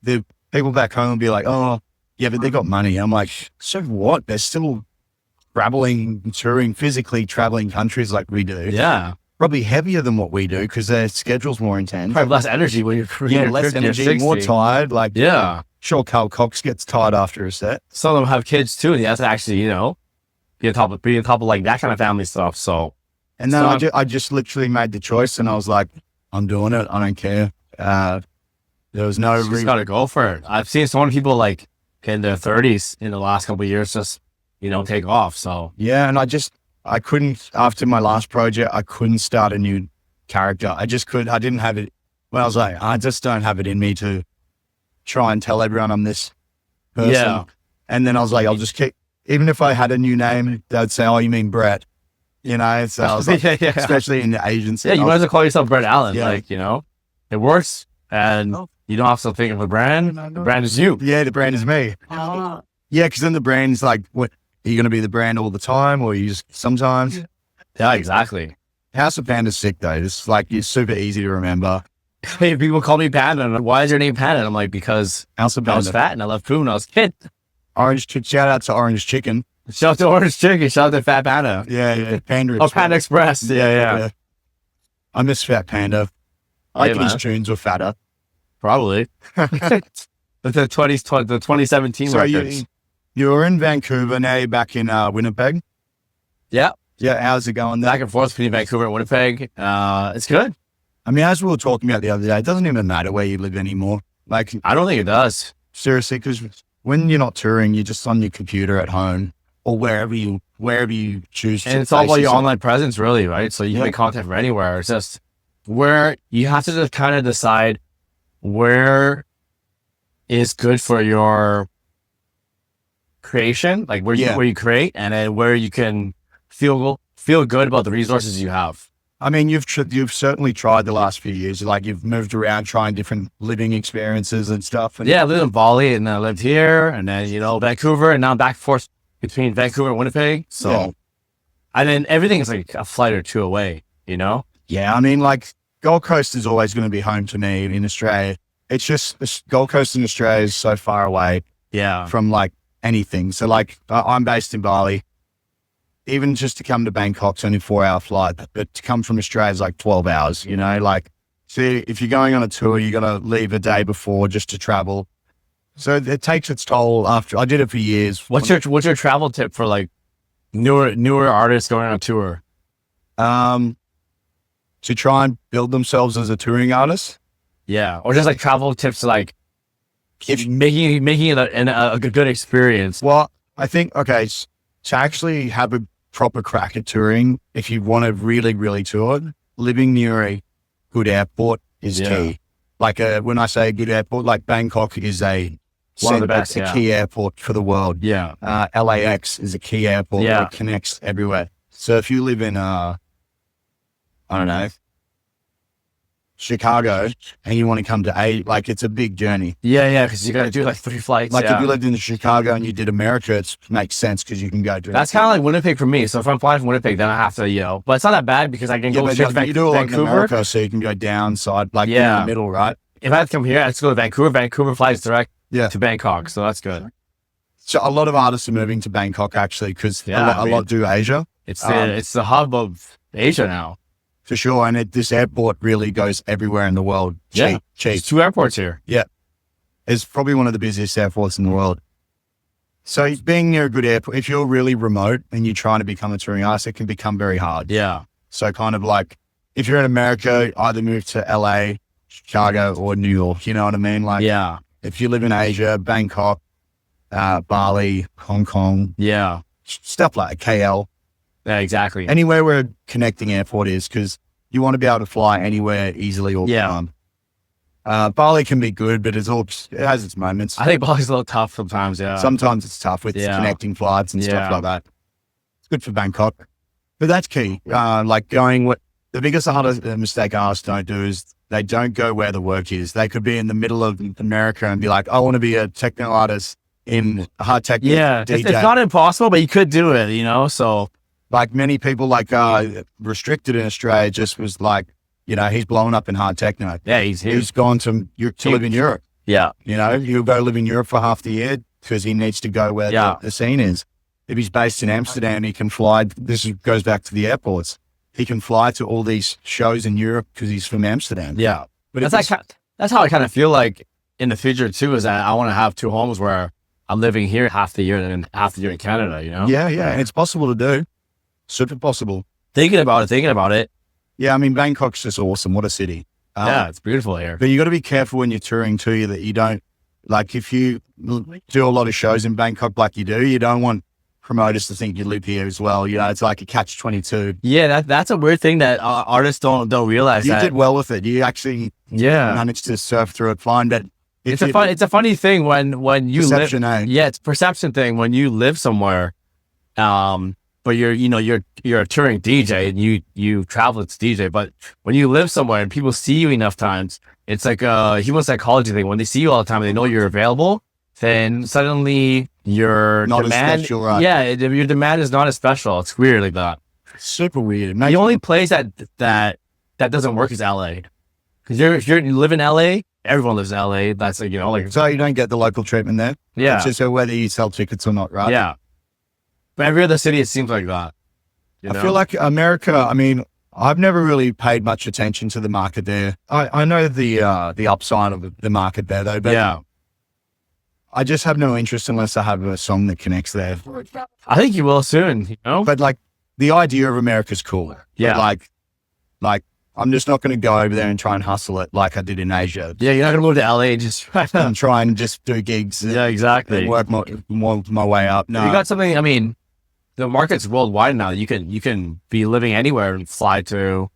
The people back home will be like, oh, yeah, but they got money. I'm like, so what? They're still traveling, touring, physically traveling countries like we do. Yeah. Probably heavier than what we do because their schedule's more intense. Probably less energy when you're less energy, more tired. Like, sure, Carl Cox gets tired after a set. Some of them have kids too, and you have to actually, you know, be on top of like that kind of family stuff. So, and then I just literally made the choice, and I was like, I'm doing it. I don't care. There was no. You just gotta go for it. I've seen so many people like in their 30s in the last couple of years just, you know, take off. So yeah, and I couldn't, after my last project, I couldn't start a new character. I didn't have it. Well, I was like, I just don't have it in me to try and tell everyone I'm this person. Yeah. And then I was like, I'll just keep, even if I had a new name, they'd say, oh, you mean Brett? You know, so I was like, especially in the agency. Yeah, you might as well call yourself Brett Allen. Yeah. Like, you know, it works. And you don't have to think of a brand. The brand is you. Yeah, the brand is me. Yeah, because then the brand's like, what, are you going to be the brand all the time or you just sometimes? Yeah, exactly. House of Panda's sick though. It's like, it's super easy to remember. Hey, people call me Panda. And why is your name Panda? And I'm like, because House of I was Panda. fat and I loved food when I was a kid. Shout out to Orange Chicken. Shout out to Orange Chicken. Shout out to Fat Panda. Yeah. Panda Oh, Express. Panda Express. Yeah. I miss Fat Panda. I Yeah, think his man. tunes were fatter. Probably. The 2017 So records. you were in Vancouver, now you're back in Winnipeg. Yeah. Yeah, how's it going there? Back and forth between Vancouver and Winnipeg. It's good. I mean, as we were talking about the other day, it doesn't even matter where you live anymore. Like, I don't think it does. seriously, because when you're not touring, you're just on your computer at home or wherever you choose to. And it's all about base your yourself. online presence, really, right? So you can Yeah. make content from anywhere. It's just where you have to just kind of decide where is good for your creation, like where you create, and then where you can feel good about the resources you have. I mean, you've certainly tried the last few years. Like, you've moved around trying different living experiences and stuff. And Yeah, I lived in Bali and I lived here, and then Vancouver, and now I'm back and forth between Vancouver and Winnipeg. So, Yeah. and then everything is like a flight or two away. Yeah, I mean, like, Gold Coast is always going to be home to me in Australia. It's just this Gold Coast in Australia is so far away Yeah, from like anything. So like, I'm based in Bali. Even just to come to Bangkok's only a 4-hour flight, but to come from Australia is like 12 hours, like, see, if you're going on a tour, you got to leave a day before just to travel. So it takes its toll after. I did it for years. what's your travel tip for like newer artists going on tour? To try and build themselves as a touring artist? Yeah, or just like travel tips, like if making it a good experience. Well, I think, okay, to actually have a proper crack at touring, if you want to really, really tour, living near a good airport is key. Like, when I say a good airport, like Bangkok is One of the best, a key airport for the world. Yeah, LAX is a key airport that connects everywhere. So if you live in, I don't know, Chicago, and you want to come to like, it's a big journey. yeah, because you got to do like 3 flights. Like, if you lived in Chicago and you did America, it makes sense because you can go to. That's kind of like Winnipeg for me. So if I'm flying from Winnipeg, then I have to, but it's not that bad because I can go but straight to you do a lot in Vancouver. America, so you can go downside, like in the middle, right? If I have to come here, I have to go to Vancouver. Vancouver flies direct Yeah. to Bangkok, so that's good. So a lot of artists are moving to Bangkok actually because a lot do Asia. It's the hub of Asia now. For sure, and this airport really goes everywhere in the world. Cheap. There's 2 airports here. Yeah, it's probably one of the busiest airports in the world. So being near a good airport, if you're really remote and you're trying to become a touring artist, it can become very hard. Yeah, So kind of like, if you're in America, either move to LA, Chicago, or New York. You know what I mean? Like, yeah, if you live in Asia, Bangkok, Bali, Hong Kong, yeah, stuff like KL, exactly. anywhere where a connecting airport is, because you want to be able to fly anywhere easily all the time. Bali can be good, but it has its moments. I think Bali's a little tough sometimes. Yeah, Sometimes it's tough with connecting flights and stuff like that. It's good for Bangkok, but that's key. Like the biggest mistake artists don't do is they don't go where the work is. They could be in the middle of America and be like, I want to be a techno artist in hard tech. Yeah, DJ. it's not impossible, but you could do it. So like many people, like Restricted in Australia, just was like, he's blowing up in hard techno. yeah, he's gone to live in Europe. yeah, He'll go live in Europe for half the year because he needs to go where the scene is. If he's based in Amsterdam, he can fly. This goes back to the airports. He can fly to all these shows in Europe because he's from Amsterdam. yeah. But That's how I kind of feel like in the future too. Is that I want to have 2 homes where I'm living here half the year and then half the year in Canada. Yeah, and it's possible to do. Super possible. Thinking about it. Yeah, I mean, Bangkok's just awesome. What a city. Yeah, it's beautiful here. But you got to be careful when you're touring too, that you don't, like, if you do a lot of shows in Bangkok like you do, you don't want promoters to think you live here as well. It's like a catch-22. Yeah, that's a weird thing that artists don't realize. You did well with it. You actually managed to surf through it fine. But it's a funny thing when you perception, live. Yeah, it's a perception thing when you live somewhere. But you're a touring DJ and you travel as DJ. But when you live somewhere and people see you enough times, it's like a human psychology thing. When they see you all the time, they know you're available. Then suddenly your not demand, as special, right? Yeah, your demand is not as special. It's weird like that. super weird. The only place that doesn't work is LA. Because if you live in LA, everyone lives in LA. That's like, like, so you don't get the local treatment there. yeah, It's just whether you sell tickets or not, right? yeah. But every other city, it seems like that. I feel like America, I mean, I've never really paid much attention to the market there. I know the upside of the market there though, but yeah, I just have no interest unless I have a song that connects there. I think you will soon. But like the idea of America's cool. Yeah. But like I'm just not going to go over there and try and hustle it like I did in Asia. Yeah, you're not gonna move to LA and just And try and just do gigs. yeah, exactly. And work my way up. No, You got something. I mean, the market's worldwide now. You can be living anywhere and fly to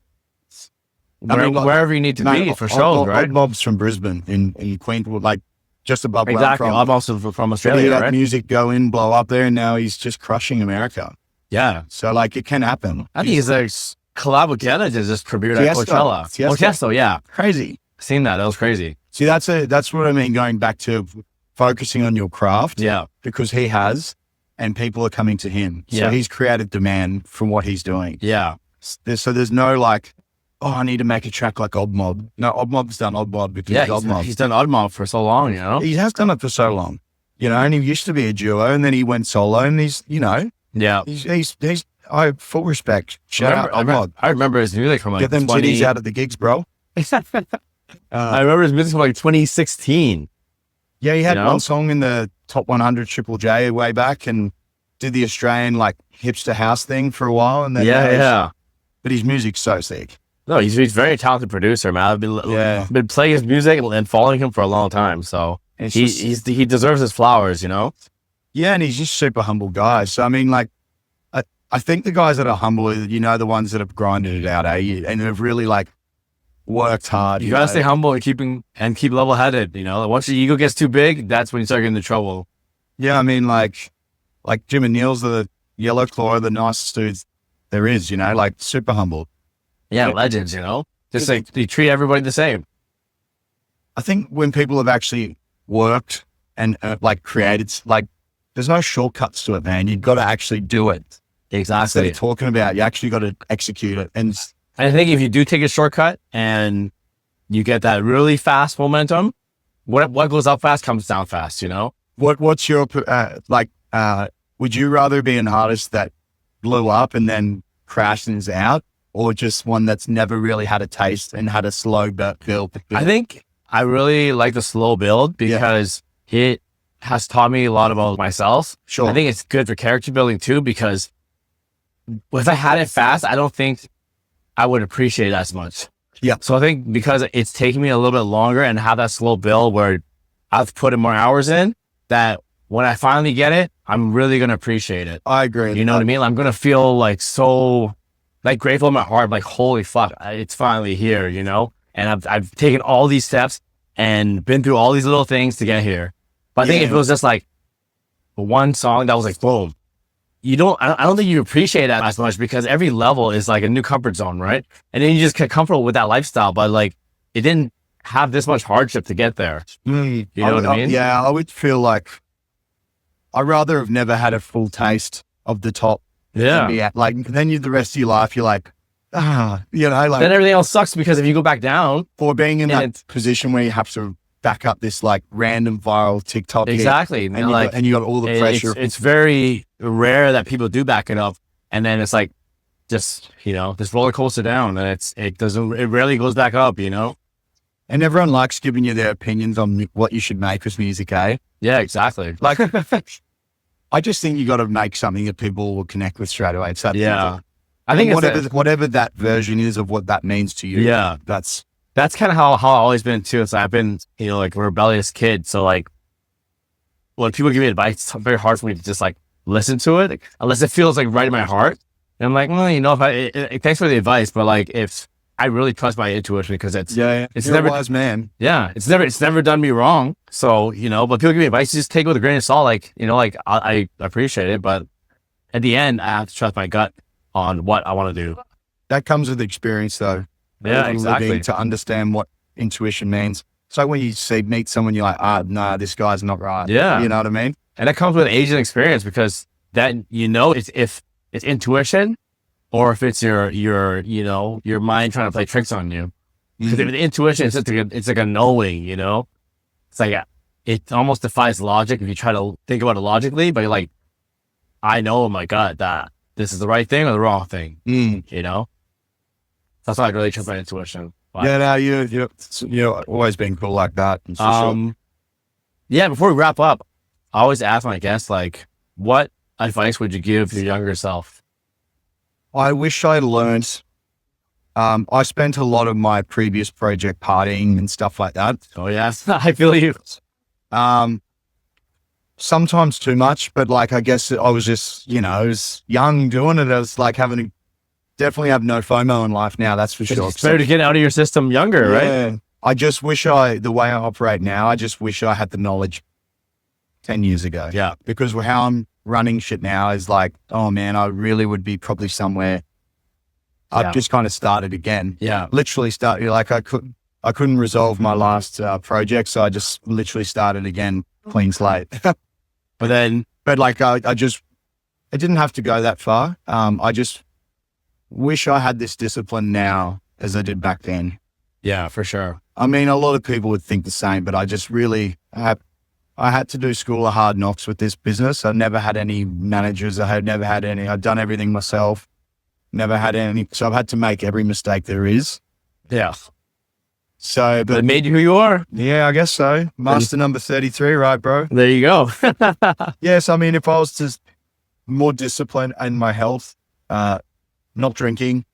wherever you need to be for shows, right? Odd Mob's from Brisbane in Queensland, like just above Exactly. where I'm I'm from. also from He Australia, let right? music go in, blow up there, and now he's just crushing America. Yeah. So like it can happen. I think he's like collab with Canada just premiered at Tiesto. Coachella. Tiesto. Oh, Tiesto, yeah. Crazy. Seen that. That was crazy. See, that's what I mean. Going back to focusing on your craft, Yeah. because he has, and people are coming to him. So Yeah. he's created demand from what he's doing. Yeah. So there's no like, oh, I need to make a track like Odd Mob. No, Odd Mob's done Odd Mob because Yeah. he's Odd Mob. He's done Odd Mob for so long, He has done it for so long, and he used to be a duo, and then he went solo, and he's Yeah. I have full respect. Shout out Odd Mob. I remember his music from like Get them 20... titties out of the gigs, bro. I remember his music from like 2016. Yeah, he had You know? one song in the top 100 Triple J way back, and did the Australian like hipster house thing for a while, and then Yeah. But his music's so sick. No, he's a very talented producer, man. I've Yeah. been playing his music and following him for a long time. So It's he deserves his flowers, Yeah, and he's just super humble guy. So I mean, like, I think the guys that are humble are, the ones that have grinded it out, and have really like worked hard. You gotta stay humble and keep level headed. Once your ego gets too big, that's when you start getting into trouble. Yeah, I mean, like Jim and Neil's the Yellow Claw, the nicest dudes there is. Like super humble. Yeah, legends. Just like they treat everybody the same. I think when people have actually worked and like created, like, there's no shortcuts to it, man. You've got to actually do it. Instead Exactly. of talking about, you actually got to execute it. And I think if you do take a shortcut and you get that really fast momentum, what goes up fast comes down fast. what's your would you rather be an artist that blew up and then crashed and is out, or just one that's never really had a taste and had a slow build? I think I really like the slow build because it has taught me a lot about myself. Sure. I think it's good for character building too, because if I had it fast, I don't think I would appreciate it as much. Yeah. So I think because it's taking me a little bit longer and have that slow build where I've put in more hours in, that when I finally get it, I'm really going to appreciate it. I agree. You know what I mean? I'm going to feel like so like grateful in my heart, like, holy fuck, it's finally here, and I've taken all these steps and been through all these little things to get here. But I think if it was just like one song that was like, boom, I don't think you appreciate that as much, because every level is like a new comfort zone, right? And then you just get comfortable with that lifestyle, but like it didn't have this much hardship to get there. You know what I mean? Yeah, I would feel like I'd rather have never had a full taste of the top. Yeah. Then the rest of your life, you're like, like, Then everything else sucks, because if you go back down, for being in that it's- position where you have to back up this like random viral TikTok hit, exactly. and you got all the pressure. It's very rare that people do back it up, and then it's like just this roller coaster down, and it rarely goes back up. And everyone likes giving you their opinions on what you should make with music, eh? Yeah, exactly. Like, I just think you got to make something that people will connect with straight away. It's that Yeah, simple. I think And whatever that version is of what that means to you. Yeah. That's kind of how I've always been too. It's I've been like a rebellious kid, so like when people give me advice, it's very hard for me to just like listen to it unless it feels like right in my heart. And I'm like, well, if thanks for the advice, but like if I really trust my intuition, because it's You're never a wise man. Yeah, it's never done me wrong. So, but people give me advice, just take it with a grain of salt. Like, I appreciate it, but at the end, I have to trust my gut on what I want to do. That comes with experience, though. Yeah, Living exactly. To understand what intuition means. So when you meet someone, you're like, nah, this guy's not right. Yeah. You know what I mean? And that comes with age and experience, because that, if it's intuition or if it's your your mind trying to play tricks on you. Because the intuition is it's like a knowing, It's like it almost defies logic if you try to think about it logically, but you're like, I know in my gut that this is the right thing or the wrong thing. That's why I really trust my intuition. But, yeah, no, you've always been cool like that. Sure. Yeah, before we wrap up, I always ask my guests, like, what advice would you give your younger self? I wish I learned. I spent a lot of my previous project partying and stuff like that. Oh, yes. I feel you. Sometimes too much, but like, I guess I was just, I was young doing it. I was like definitely have no FOMO in life now. That's for sure. It's better to get out of your system younger, right? I just wish the way I operate now, I just wish I had the knowledge 10 years ago. Yeah. Because how I'm running shit now is like, oh man, I really would be probably somewhere. I've just kind of started again. Yeah. Literally started, like I couldn't resolve my last project. So I just literally started again, clean slate. But like, I didn't have to go that far. I just wish I had this discipline now as I did back then. Yeah, for sure. I mean, a lot of people would think the same, but I just really I had to do school of hard knocks with this business. I never had any managers. I'd done everything myself. Never had any. So I've had to make every mistake there is. Yeah. So, but it made you who you are. Yeah, I guess so. Master number 33, right, bro? There you go. Yes. I mean, if I was to more disciplined in my health, not drinking,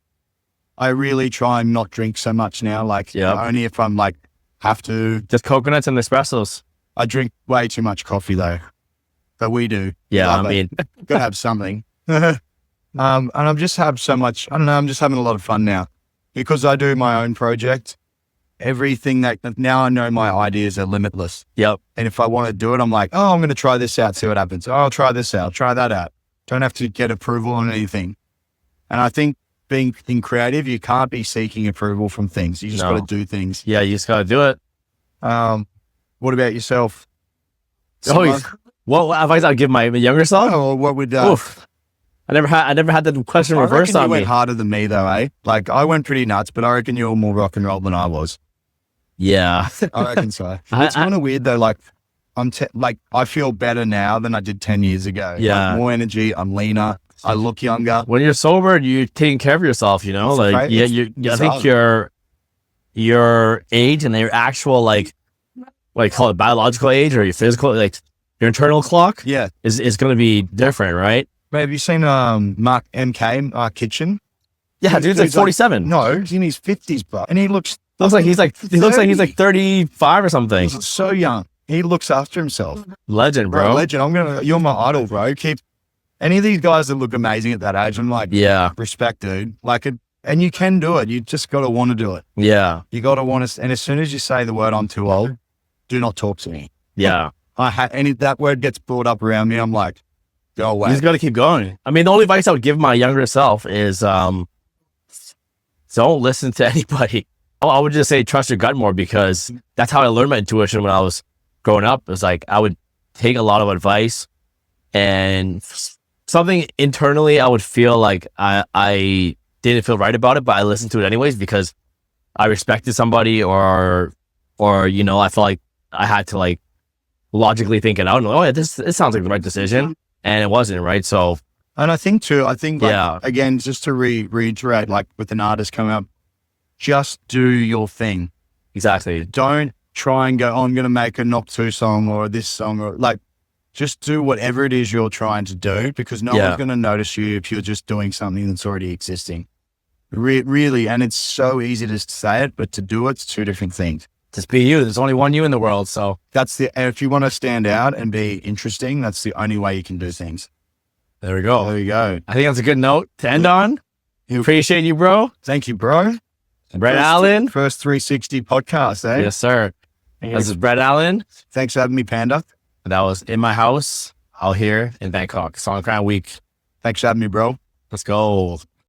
I really try and not drink so much now. Like only if I'm like, have to. Just coconuts and espressos. I drink way too much coffee though, but we do. Yeah. I mean, gotta have something. And I'm just have so much, I don't know, I'm just having a lot of fun now because I do my own project. Everything that now I know my ideas are limitless. Yep. And if I want to do it, I'm like, oh, I'm going to try this out, see what happens. Oh, I'll try this out, try that out. Don't have to get approval on anything. And I think being creative, you can't be seeking approval from things. You just got to do things. Yeah. You just got to do it. What about yourself? What advice I'd give my younger self? Oh, what would, I never had the question reversed on me. You went harder than me though, eh? Like I went pretty nuts, but I reckon you were more rock and roll than I was. Yeah. I reckon so. It's kind of weird though. Like I feel better now than I did 10 years ago. Yeah. Like, more energy. I'm leaner. I look younger. When you're sober, you're taking care of yourself, I think your age and your actual, like call it biological age or your physical, like your internal clock. Yeah. Is going to be different, right? Mate, have you seen Mark MK, Kitchen? Yeah, dude's like 47. No, he's in his 50s, bro. And he looks like he's like 35 or something. He's so young. He looks after himself. Legend, bro. Legend. You're my idol, bro. Keep any of these guys that look amazing at that age. I'm like, respect, dude. Like it, and you can do it. You just got to want to do it. Yeah. You got to want to. And as soon as you say the word, I'm too old, do not talk to me. Yeah. That word gets brought up around me. I'm like, go away. You just got to keep going. I mean, the only advice I would give my younger self is, don't listen to anybody. I would just say, trust your gut more, because that's how I learned my intuition when I was growing up. It was like, I would take a lot of advice and something internally, I would feel like I didn't feel right about it, but I listened to it anyways because I respected somebody or I felt like I had to like logically think it out and oh yeah, this sounds like the right decision, and it wasn't, right? So, and I think again, just to reiterate, like with an artist coming up, just do your thing. Exactly. Don't try and go, oh, I'm going to make a Knock 2 song or this song, or like, just do whatever it is you're trying to do, because no one's going to notice you if you're just doing something that's already existing. Really, and it's so easy to say it, but to do it's two different things. Just be you. There's only one you in the world, so if you want to stand out and be interesting, that's the only way you can do things. There we go. There you go. I think that's a good note to end on. Appreciate you, bro. Thank you, bro. Brett Allen. First 360 podcast, eh? Yes, sir. This is Brett Allen. Thanks for having me, Panda. That was in my house out here in Bangkok. Songkran week. Thanks for having me, bro. Let's go.